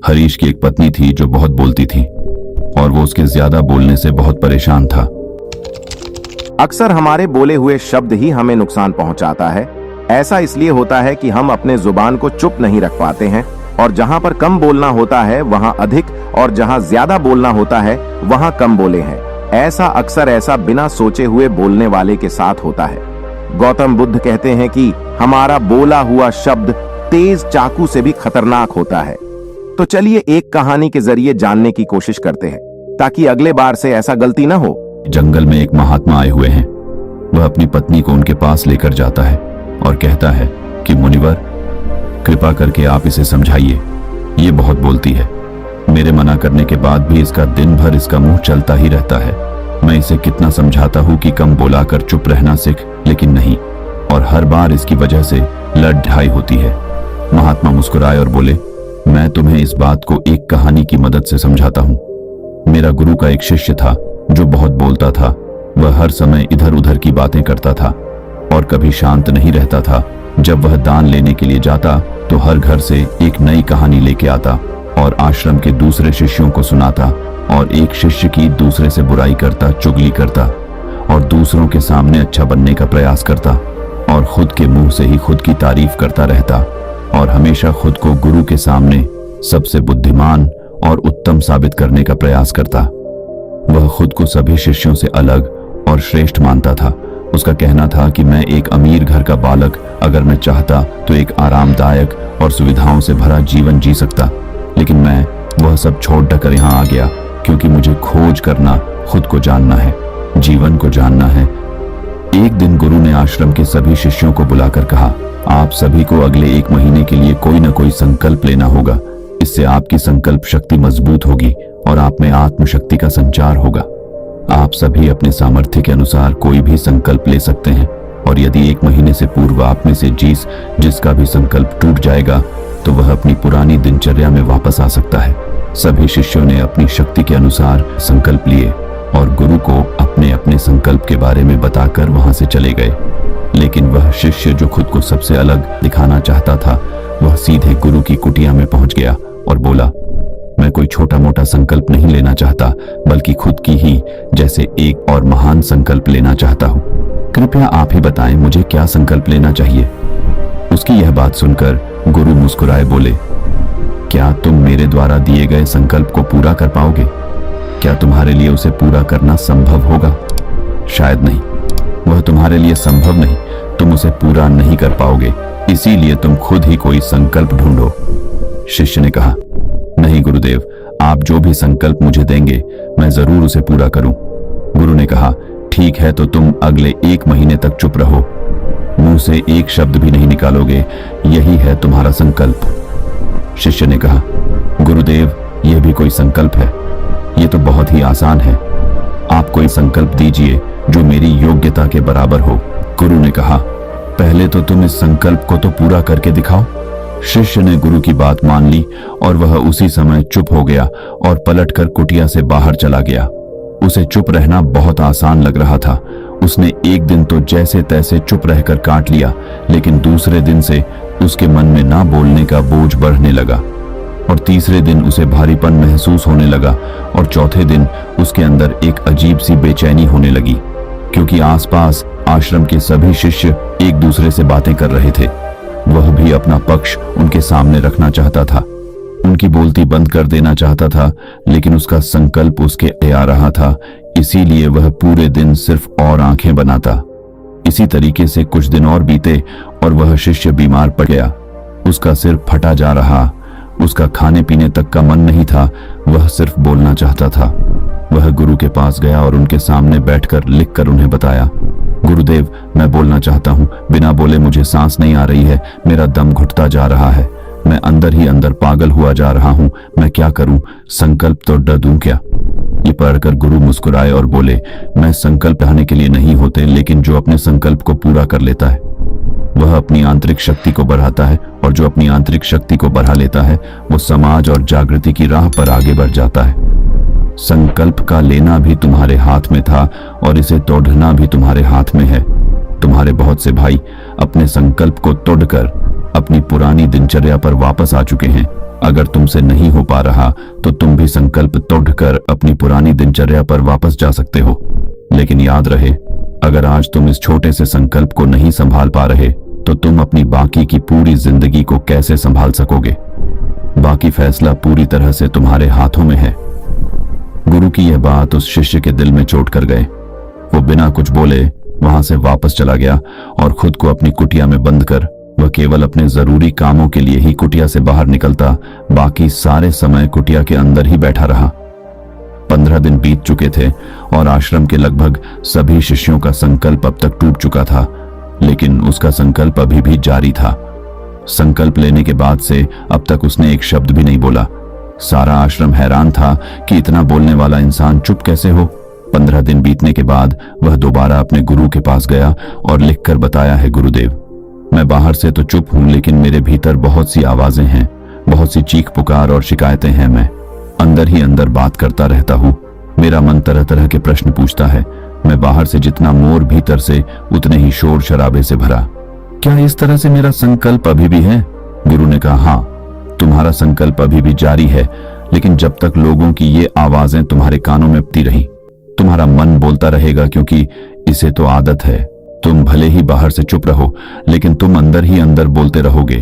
हरीश की एक पत्नी थी जो बहुत बोलती थी और वो उसके ज्यादा बोलने से बहुत परेशान था। अक्सर हमारे बोले हुए शब्द ही हमें नुकसान पहुंचाता है। ऐसा इसलिए होता है कि हम अपने जुबान को चुप नहीं रख पाते हैं और जहां पर कम बोलना होता है वहां अधिक और जहां ज्यादा बोलना होता है वहां कम बोले हैं। ऐसा बिना सोचे हुए बोलने वाले के साथ होता है। गौतम बुद्ध कहते हैं कि हमारा बोला हुआ शब्द तेज चाकू से भी खतरनाक होता है। तो चलिए एक कहानी के जरिए जानने की कोशिश करते हैं ताकि अगले बार से ऐसा गलती ना हो। जंगल में एक महात्मा आए हुए हैं। वह अपनी पत्नी को उनके पास लेकर जाता है और कहता है कि मुनिवर, कृपा करके आप इसे समझाइए, ये बहुत बोलती है। मेरे मना करने के बाद भी इसका दिन भर इसका मुंह चलता ही रहता है। मैं इसे कितना समझाता हूं कि कम बोलाकर चुप रहना सीख, लेकिन नहीं, और हर बार इसकी वजह से लड़-ढाई होती है। महात्मा मुस्कुराए और बोले, मैं तुम्हें इस बात को एक कहानी की मदद से समझाता हूं। मेरा गुरु का एक शिष्य था जो बहुत बोलता था। वह हर समय इधर उधर की बातें करता था और कभी शांत नहीं रहता था। जब वह दान लेने के लिए जाता तो हर घर से एक नई कहानी लेके आता और आश्रम के दूसरे शिष्यों को सुनाता, और एक शिष्य की दूसरे से बुराई करता, चुगली करता और दूसरों के सामने अच्छा बनने का प्रयास करता और खुद के मुंह से ही खुद की तारीफ करता रहता और हमेशा खुद को गुरु के सामने सबसे बुद्धिमान और उत्तम साबित करने का प्रयास करता। वह खुद को सभी शिष्यों से अलग और श्रेष्ठ मानता था। उसका कहना था कि मैं एक अमीर घर का बालक अगर मैं चाहता तो एक आरामदायक और सुविधाओं से भरा जीवन जी सकता, लेकिन मैं वह सब छोड़कर यहाँ आ गया क्योंकि मुझे खोज करना, खुद को जानना है, जीवन को जानना है। एक दिन गुरु ने आश्रम के सभी शिष्यों को बुलाकर कहा, आप सभी को अगले 1 महीने के लिए कोई न कोई संकल्प लेना होगा। इससे आपकी संकल्प शक्ति मजबूत होगी और आप में आत्मशक्ति का संचार होगा। आप सभी अपने सामर्थ्य के अनुसार कोई भी संकल्प ले सकते हैं और यदि 1 महीने से पूर्व आप में से जिसका भी संकल्प टूट जाएगा तो वह अपनी पुरानी दिनचर्या में वापस आ सकता है। सभी शिष्यों ने अपनी शक्ति के अनुसार संकल्प लिए और गुरु को अपने अपने संकल्प के बारे में बताकर वहां से चले गए। लेकिन वह शिष्य जो खुद को सबसे अलग दिखाना चाहता था, वह सीधे गुरु की कुटिया में पहुंच गया और बोला, मैं कोई छोटा मोटा संकल्प नहीं लेना चाहता, बल्कि खुद की ही जैसे एक और महान संकल्प लेना चाहता हूँ। कृपया आप ही बताएं मुझे क्या संकल्प लेना चाहिए। उसकी यह बात सुनकर गुरु मुस्कुराए बोले, क्या तुम मेरे द्वारा दिए गए संकल्प को पूरा कर पाओगे? क्या तुम्हारे लिए उसे पूरा करना संभव होगा? शायद नहीं, वह तुम्हारे लिए संभव नहीं, तुम उसे पूरा नहीं कर पाओगे, इसीलिए तुम खुद ही कोई संकल्प ढूंढो। शिष्य ने कहा, नहीं गुरुदेव, आप जो भी संकल्प मुझे देंगे मैं जरूर उसे पूरा करूं। गुरु ने कहा, ठीक है, तो तुम अगले 1 महीने तक चुप रहो, मुंह से एक शब्द भी नहीं निकालोगे, यही है तुम्हारा संकल्प। शिष्य ने कहा, गुरुदेव, यह भी कोई संकल्प है? यह तो बहुत ही आसान है, आप कोई संकल्प दीजिए जो मेरी योग्यता के बराबर हो। गुरु ने कहा, पहले तो तुम इस संकल्प को तो पूरा करके दिखाओ। शिष्य ने गुरु की बात मान ली और वह उसी समय चुप हो गया और पलटकर कुटिया से बाहर चला गया। उसे चुप रहना बहुत आसान लग रहा था। उसने एक दिन तो जैसे तैसे चुप रहकर काट लिया, लेकिन दूसरे दिन से उसके मन में ना बोलने का बोझ बढ़ने लगा और तीसरे दिन उसे भारीपन महसूस होने लगा और चौथे दिन उसके अंदर एक अजीब सी बेचैनी होने लगी, क्योंकि आसपास आश्रम के सभी शिष्य एक दूसरे से बातें कर रहे थे। वह भी अपना पक्ष उनके सामने रखना चाहता था, उनकी बोलती बंद कर देना चाहता था, लेकिन उसका संकल्प उसके आ रहा था, इसीलिए वह पूरे दिन सिर्फ और आंखें बनाता। इसी तरीके से कुछ दिन और बीते और वह शिष्य बीमार पड़ गया। उसका सिर फटा जा रहा, उसका खाने पीने तक का मन नहीं था, वह सिर्फ बोलना चाहता था। वह गुरु के पास गया और उनके सामने बैठकर लिखकर उन्हें बताया, गुरुदेव, मैं बोलना चाहता हूँ, बिना बोले मुझे सांस नहीं आ रही है, मेरा दम घुटता जा रहा है, मैं अंदर ही अंदर पागल हुआ जा रहा हूँ, मैं क्या करूँ? संकल्प तो ड दूं क्या? ये पढ़कर गुरु मुस्कुराए और बोले, मैं संकल्प ढाने के लिए नहीं होते, लेकिन जो अपने संकल्प को पूरा कर लेता है वह अपनी आंतरिक शक्ति को बढ़ाता है, और जो अपनी आंतरिक शक्ति को बढ़ा लेता है वो समाज और जागृति की राह पर आगे बढ़ जाता है। संकल्प का लेना भी तुम्हारे हाथ में था और इसे तोड़ना भी तुम्हारे हाथ में है। तुम्हारे बहुत से भाई अपने संकल्प को तोड़कर अपनी पुरानी दिनचर्या पर वापस आ चुके हैं। अगर तुमसे नहीं हो पा रहा तो तुम भी संकल्प तोड़कर अपनी पुरानी दिनचर्या पर वापस जा सकते हो। लेकिन याद रहे, अगर आज तुम इस छोटे से संकल्प को नहीं संभाल पा रहे तो तुम अपनी बाकी की पूरी जिंदगी को कैसे संभाल सकोगे? बाकी फैसला पूरी तरह से तुम्हारे हाथों में है। गुरु की यह बात उस शिष्य के दिल में चोट कर गए। वो बिना कुछ बोले वहां से वापस चला गया और खुद को अपनी कुटिया में बंद कर वह केवल अपने जरूरी कामों के लिए ही कुटिया से बाहर निकलता, बाकी सारे समय कुटिया के अंदर ही बैठा रहा। 15 दिन बीत चुके थे और आश्रम के लगभग सभी शिष्यों का संकल्प अब तक टूट चुका था, लेकिन उसका संकल्प अभी भी जारी था। संकल्प लेने के बाद से अब तक उसने एक शब्द भी नहीं बोला। सारा आश्रम हैरान था कि इतना बोलने वाला इंसान चुप कैसे हो। 15 दिन बीतने के बाद वह दोबारा अपने गुरु के पास गया और लिखकर बताया है, गुरुदेव, मैं बाहर से तो चुप हूं, लेकिन मेरे भीतर बहुत सी आवाजें हैं, बहुत सी चीख पुकार और शिकायतें हैं। मैं अंदर ही अंदर बात करता रहता हूं। मेरा मन तरह तरह के प्रश्न पूछता है। मैं बाहर से जितना मोर, भीतर से उतने ही शोर शराबे से भरा। क्या इस तरह से मेरा संकल्प अभी भी है? गुरु ने कहा, हाँ, तुम्हारा संकल्प अभी भी जारी है, लेकिन जब तक लोगों की ये आवाजें तुम्हारे कानों में पड़ती रही, तुम्हारा मन बोलता रहेगा, क्योंकि इसे तो आदत है। तुम भले ही बाहर से चुप रहो, लेकिन तुम अंदर ही अंदर बोलते रहोगे।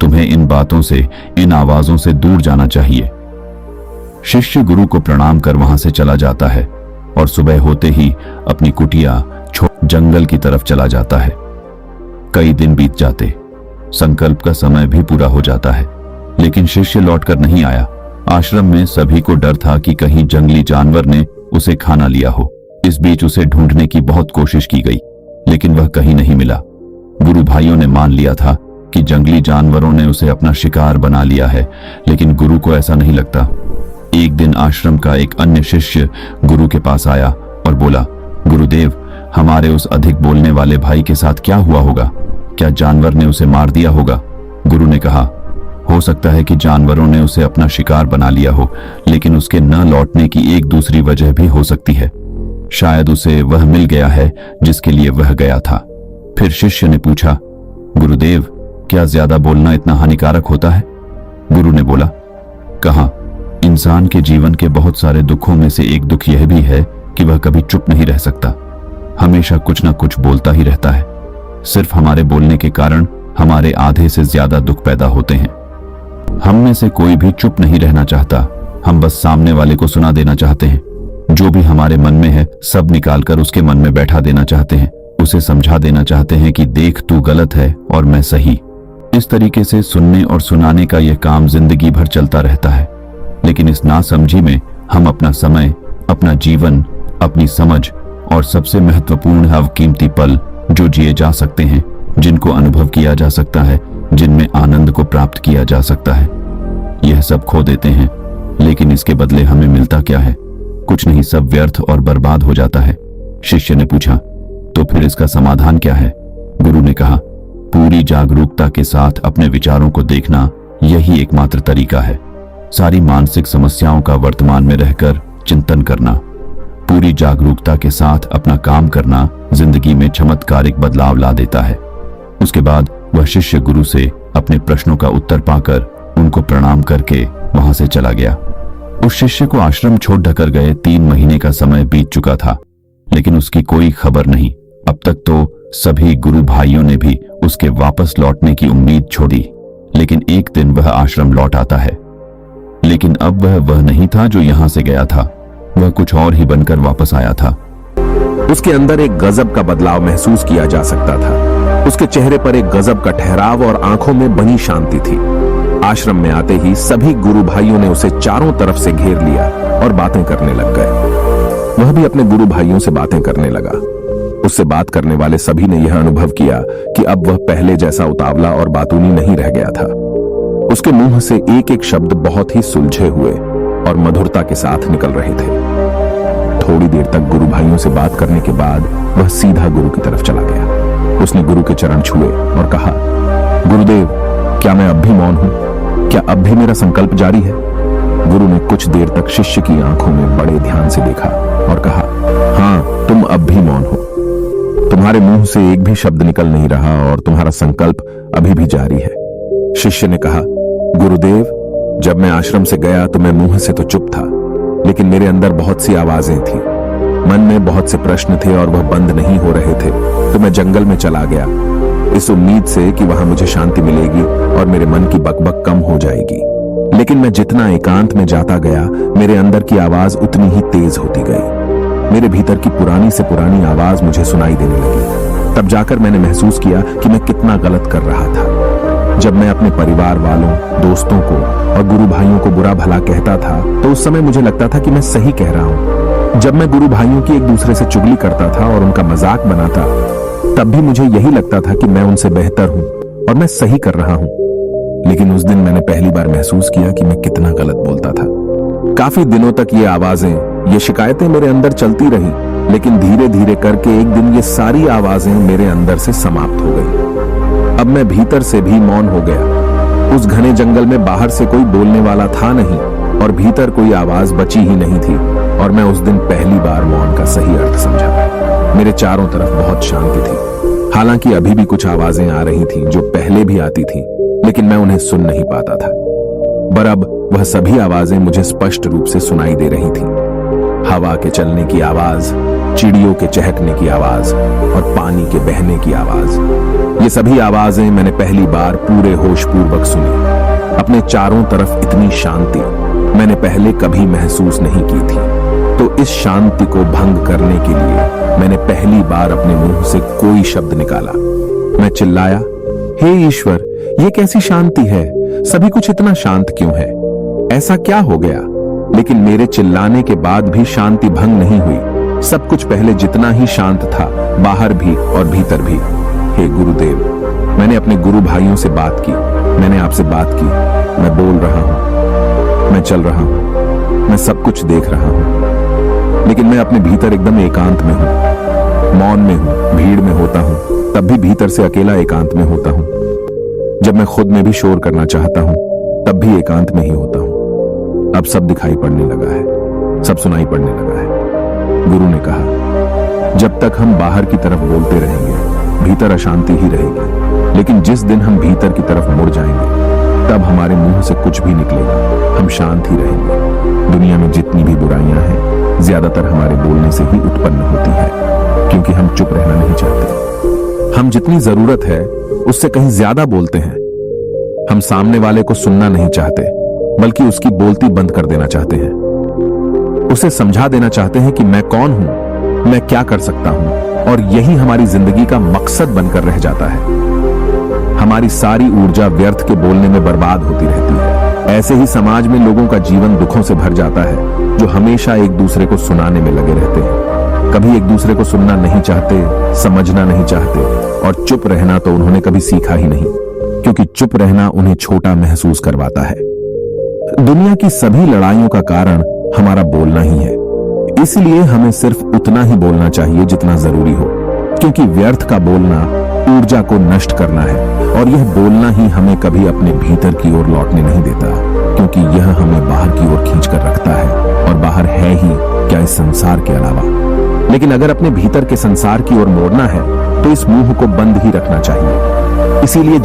तुम्हें इन बातों से, इन आवाजों से दूर जाना चाहिए। शिष्य गुरु को प्रणाम कर वहां से चला जाता है और सुबह होते ही अपनी कुटिया छोड़ जंगल की तरफ चला जाता है। कई दिन बीत जाते, संकल्प का समय भी पूरा हो जाता है, लेकिन शिष्य लौटकर नहीं आया। आश्रम में सभी को डर था कि कहीं जंगली जानवर ने उसे खाना लिया हो। इस बीच उसे ढूंढने की बहुत कोशिश की गई, लेकिन वह कहीं नहीं मिला। गुरु भाइयों ने मान लिया था कि जंगली जानवरों ने उसे अपना शिकार बना लिया है, लेकिन गुरु को ऐसा नहीं लगता। एक दिन आश्रम का एक अन्य शिष्य गुरु के पास आया और बोला, गुरुदेव, हमारे उस अधिक बोलने वाले भाई के साथ क्या हुआ होगा? क्या जानवर ने उसे मार दिया होगा? गुरु ने कहा, हो सकता है कि जानवरों ने उसे अपना शिकार बना लिया हो, लेकिन उसके न लौटने की एक दूसरी वजह भी हो सकती है। शायद उसे वह मिल गया है जिसके लिए वह गया था। फिर शिष्य ने पूछा, गुरुदेव, क्या ज्यादा बोलना इतना हानिकारक होता है? गुरु ने बोला, कहा, इंसान के जीवन के बहुत सारे दुखों में से एक दुख यह भी है कि वह कभी चुप नहीं रह सकता, हमेशा कुछ ना कुछ बोलता ही रहता है। सिर्फ हमारे बोलने के कारण हमारे आधे से ज्यादा दुख पैदा होते हैं। हम में से कोई भी चुप नहीं रहना चाहता, हम बस सामने वाले को सुना देना चाहते हैं। जो भी हमारे मन में है सब निकालकर उसके मन में बैठा देना चाहते हैं, उसे समझा देना चाहते हैं कि देख, तू गलत है और मैं सही। इस तरीके से सुनने और सुनाने का यह काम जिंदगी भर चलता रहता है, लेकिन इस नासमझी में हम अपना समय, अपना जीवन, अपनी समझ और सबसे महत्वपूर्ण अवकीमती पल जो जिए जा सकते हैं, जिनको अनुभव किया जा सकता है, जिनमें आनंद को प्राप्त किया जा सकता है, यह सब खो देते हैं। लेकिन इसके बदले हमें मिलता क्या है? कुछ नहीं, सब व्यर्थ और बर्बाद हो जाता है। शिष्य ने पूछा, तो फिर इसका समाधान क्या है? गुरु ने कहा, पूरी जागरूकता के साथ अपने विचारों को देखना, यही एकमात्र तरीका है। सारी मानसिक समस्याओं का वर्तमान में रहकर चिंतन करना, पूरी जागरूकता के साथ अपना काम करना जिंदगी में चमत्कारिक बदलाव ला देता है। उसके बाद वह शिष्य गुरु से अपने प्रश्नों का उत्तर पाकर उनको प्रणाम करके वहां से चला गया। उस शिष्य को आश्रम छोड़ ढकर गए 3 महीने का समय बीत चुका था, लेकिन उसकी कोई खबर नहीं। अब तक तो सभी गुरु भाइयों ने भी उसके वापस लौटने की उम्मीद छोड़ी, लेकिन एक दिन वह आश्रम लौट आता है। लेकिन अब वह नहीं था जो यहां से गया था, वह कुछ और ही बनकर वापस आया था। उसके अंदर एक गजब का बदलाव महसूस किया जा सकता था। उसके चेहरे पर एक गजब का ठहराव और आंखों में बनी शांति थी। आश्रम में आते ही सभी गुरु भाइयों ने उसे चारों तरफ से घेर लिया और बातें करने लग गए। वह भी अपने गुरु भाइयों से बातें करने लगा। उससे बात करने वाले सभी ने यह अनुभव किया कि अब वह पहले जैसा उतावला और बातूनी नहीं रह गया था। उसके मुंह से एक एक शब्द बहुत ही सुलझे हुए और मधुरता के साथ निकल रहे थे। थोड़ी देर तक गुरु भाइयों से बात करने के बाद वह सीधा गुरु की तरफ चला गया। उसने गुरु के चरण छुए और कहा, गुरुदेव, क्या मैं अब भी मौन हूं? क्या अब भी मेरा संकल्प जारी है? गुरु ने कुछ देर तक शिष्य की आंखों में बड़े ध्यान से देखा और कहा, हाँ, तुम अब भी मौन हो। तुम्हारे मुंह से एक भी शब्द निकल नहीं रहा और तुम्हारा संकल्प अभी भी जारी है। शिष्य ने कहा, गुरुदेव, जब मैं आश्रम से गया तो मैं मुंह से तो चुप था, लेकिन मेरे अंदर बहुत सी आवाजें थी। मन में बहुत से प्रश्न थे और वह बंद नहीं हो रहे थे। तो मैं जंगल में चला गया, इस उम्मीद से कि वहां मुझे शांति मिलेगी और मेरे मन की बकबक कम हो जाएगी। लेकिन मैं जितना एकांत में जाता गया, मेरे अंदर की आवाज उतनी ही तेज होती गई। मेरे भीतर की पुरानी से पुरानी आवाज मुझे सुनाई देने लगी। तब जाकर मैंने महसूस किया कि मैं कितना गलत कर रहा था। जब मैं अपने परिवार वालों, दोस्तों को और गुरु भाइयों को बुरा भला कहता था, तो उस समय मुझे लगता था कि मैं सही कह रहा हूं। जब मैं गुरु भाइयों की एक दूसरे से चुगली करता था और उनका मजाक बनाता, तब भी मुझे यही लगता था कि मैं उनसे बेहतर हूं और मैं सही कर रहा हूं। लेकिन उस दिन मैंने पहली बार महसूस किया कि मैं कितना गलत बोलता था। काफी दिनों तक ये आवाजें, ये शिकायतें मेरे अंदर चलती रही, लेकिन धीरे धीरे करके एक दिन ये सारी आवाजें मेरे अंदर से समाप्त हो गई। अब मैं भीतर से भी मौन हो गया। उस घने जंगल में बाहर से कोई बोलने वाला था नहीं और भीतर कोई आवाज बची ही नहीं थी, और मैं उस दिन पहली बार मौन का सही अर्थ समझा। मेरे चारों तरफ बहुत शांति थी। हालांकि अभी भी कुछ आवाजें आ रही थीं जो पहले भी आती थीं, लेकिन मैं उन्हें सुन नहीं पाता था। पर अब वह सभी आवाजें मुझे स्पष्ट रूप से सुनाई दे रही थीं। हवा के चलने की आवाज, चिड़ियों के चहकने की आवाज और पानी के बहने की आवाज। ये सभी आवाजें मैंने पहली बार पूरे होशपूर्वक सुनी। अपने चारों तरफ इतनी शांति मैंने पहले कभी महसूस नहीं की थी। तो इस शांति को भंग करने के लिए मैंने पहली बार अपने मुंह से कोई शब्द निकाला। मैं चिल्लाया, हे ईश्वर, ये कैसी शांति है? सभी कुछ इतना शांत क्यों है? ऐसा क्या हो गया? लेकिन मेरे चिल्लाने के बाद भी शांति भंग नहीं हुई। सब कुछ पहले जितना ही शांत था, बाहर भी और भीतर भी। हे गुरुदेव, मैंने अपने गुरु भाइयों से बात की, मैंने आपसे बात की। मैं बोल रहा हूं, मैं चल रहा हूं, मैं सब कुछ देख रहा हूं, लेकिन मैं अपने भीतर एकदम एकांत में हूं, मौन में हूं, भीड़ में होता हूं, तब भी भीतर से अकेला एकांत में होता हूं। जब मैं खुद में भी शोर करना चाहता हूं, तब भी एकांत में ही होता हूं। अब सब दिखाई पड़ने लगा है, सब सुनाई पड़ने लगा है। गुरु ने कहा, जब तक हम बाहर की तरफ बोलते रहेंगे, भीतर अशांति ही रहेगी। लेकिन जिस दिन हम भीतर की तरफ मुड़ जाएंगे, तब हमारे मुंह से कुछ भी निकलेगा, हम शांत ही रहेंगे। दुनिया में जितनी भी बुराइयां हैं, ज्यादातर हमारे बोलने से ही उत्पन्न होती है, क्योंकि हम चुप रहना नहीं चाहते। हम जितनी जरूरत है उससे कहीं ज्यादा बोलते हैं। हम सामने वाले को सुनना नहीं चाहते, बल्कि उसकी बोलती बंद कर देना चाहते हैं। उसे समझा देना चाहते हैं कि मैं कौन हूं, मैं क्या कर सकता हूं, और यही हमारी जिंदगी का मकसद बनकर रह जाता है। हमारी सारी ऊर्जा व्यर्थ के बोलने में बर्बाद होती रहती है। ऐसे ही समाज में लोगों का जीवन दुखों से भर जाता है, जो हमेशा एक दूसरे को सुनाने में लगे रहते हैं। कभी एक दूसरे को सुनना नहीं चाहते, समझना नहीं चाहते, और चुप रहना तो उन्होंने कभी सीखा ही नहीं, क्योंकि चुप रहना उन्हें छोटा महसूस करवाता है। दुनिया की सभी लड़ाइयों का कारण हमारा बोलना ही है। इसलिए हमें सिर्फ उतना ही बोलना चाहिए जितना जरूरी हो, क्योंकि व्यर्थ का बोलना ऊर्जा को नष्ट करना है, और यह बोलना ही हमें कभी अपने भीतर की ओर लौटने नहीं देता, क्योंकि यह हमें बाहर की ओर खींच कर रखता है, और बाहर है ही क्या इस संसार के अलावा। लेकिन अगर अपने भीतर के संसार की ओर मोड़ना है, तो इस मुंह को बंद ही रखना चाहिए। इसीलिए